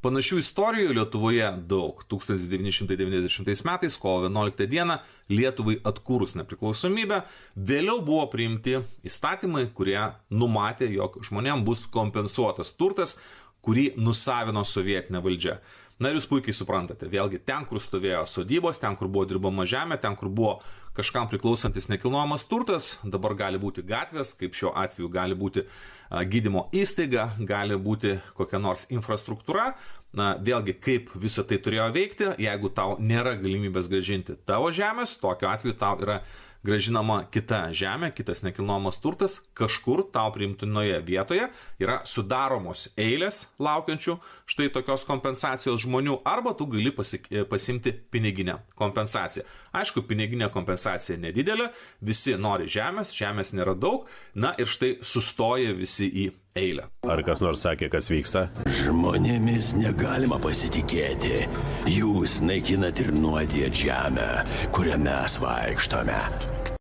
Panašių istorijų Lietuvoje daug. 1990 metais, kovo 11 dieną, Lietuvai atkūrus nepriklausomybę, vėliau buvo priimti įstatymai, kurie numatė, jog žmonėms bus kompensuotas turtas, kurį nusavino sovietinė valdžia. Na ir jūs puikiai suprantate, vėlgi ten, kur stovėjo sodybos, ten, kur buvo dirbama žemė, ten, kur buvo kažkam priklausantis nekilnojamas turtas, dabar gali būti gatvės, kaip šiuo atveju gali būti gydymo įstaiga, gali būti kokia nors infrastruktūra. Na, vėlgi, kaip visą tai turėjo veikti, jeigu tau nėra galimybės grąžinti tavo žemės, tokiu atveju tau yra grąžinama kita žemė, kitas nekilnojamas turtas, kažkur tau priimtinoje vietoje yra sudaromos eilės laukiančių štai tokios kompensacijos žmonių, arba tu gali pasimti piniginę kompensaciją. Aišku, piniginė kompensacija nedidelė, visi nori žemės, žemės nėra daug, na ir štai sustoja visi į eilę. Ar kas nors sakė, kas vyksta? Žmonėmis negalima pasitikėti. Jūs naikinat ir nuodijat žemę, kurią mes vaikštome.